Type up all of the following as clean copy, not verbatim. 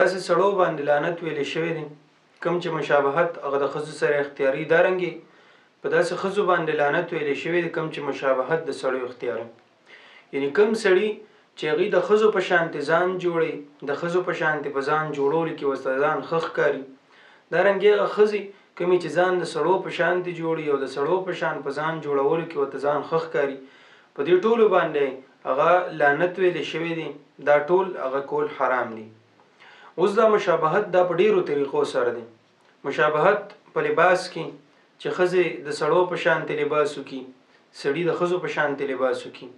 داسې سړو باندې لعنت ویلې شوی دی کوم چې مشابهت هغه د ښځو سره اختیاري. دارنګې په داسې ښځو باندې لعنت ویلې شوی دی کوم چې مشابهت د سړیو اختیاري، یعنی کوم سړي چې هغوی د ښځو په شانتې ځان جوړوي، د ښځو په شانتې په ځان جوړولو کې ورته ځان ښه ښکاري. دارنګې هغه ښځې کومې چې ځان د سړو په شانتې جوړي او د سړو په شان په ځان جوړولو کې ورته ځان ښه ښکاري، په دې ټولو باندې هغه لعنت ویلې شوی دی. دا ټول هغه کول حرام دي. اوس دا مشابهت دا په ډیرو طریقو سره دی. مشابهت په لباس کې چې ښځې د سړو په شانتې لباس وکړي، سړي د ښځو په شانتې لباس وکړي.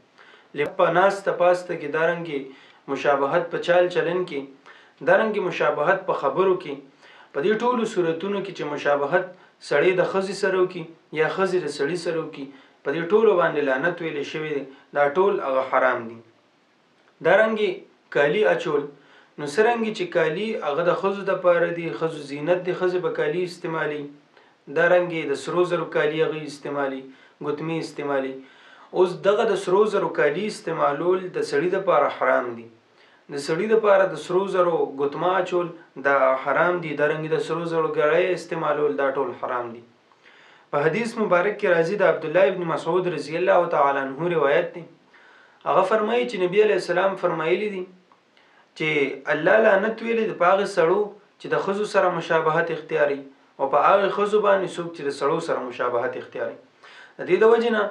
په ناسته پاسته کې دارنګې مشابهت په چال چلن کې، دارنګې مشابهت په خبرو کې، په دې ټولو صورتونو کې چې مشابهت سړی د ښځې سره وکړي یا ښځې د سړي سره وکړي، په دې ټولو باندې لعنت ویلې شوی دی. دا ټول هغه حرام دي. دارنګې کالي اچول، نو څرنګه چې کالي هغه د ښځو دپاره دي، ښځو زینت دي، ښځې به کالي استعمالي. دارنګې د سرو زرو کالي هغوی استعمالي، ګوتمې استعمالي. اوس دغه د سرو زرو کالي استعمالول د سړي دپاره حرام دي. د سړي دپاره د سرو زرو ګوتمه اچول دا حرام دي. دارنګې د سرو زرو ګړۍ استعمالول دا ټول حرام دي. په حدیث مبارک کې راځي د عبدالله ابن مسعود رضی الله تعالی عنه روایت دی. هغه فرمایي چې نبی علیه السلام فرمایلی دي چې الله لعنت ویلی د په هغې سړو چې د ښځو سره مشابهت اختیاري او په هغې ښځو باندې څوک چې د سړو سره مشابهت اختیاري. د دې د وجې نه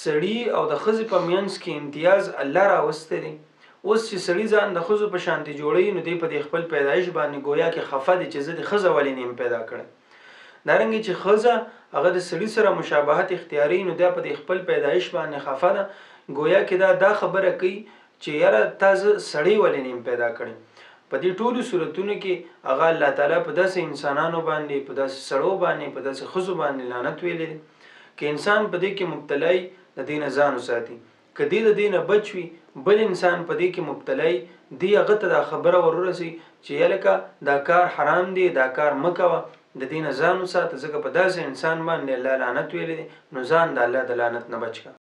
سړي او د ښځې په منځ کې امتیاز الله راوستی دی. اوس چې سړي ځان د ښځو په شانتې جوړوي، نو دی په دې خپل پیدایش باندې گویا کې خفه دی چې زه د ښځه ولې نیم پیدا کړی. دارنګې چې ښځه هغه د سړي سره مشابهت اختیاري، نو دا په دې خپل پیدایش باندې خفه ده، گویا کې دا خبره کوي چې یاره تا زه سړی ولې نیم پیدا کړی. په دې ټولو صورتونو کې هغه الله تعالی په داسې انسانانو باندې، په داسې سړو باندې، په داسې ښځو باندې لعنت ویلی دی. که انسان په دې کې مبتلای د دې نه ځان وساتي، که دې د دې نه بچ وي، بل انسان په دې کې مبتلای دی هغه ته دا خبره ورورسي چې یلکه دا کار حرام دی، دا کار مه کوه، د دې نه ځان وساته، ځکه په داسې انسان باندې الله لعنت ویلی دی. نو ځان د الله د لعنت نه بچ کړه.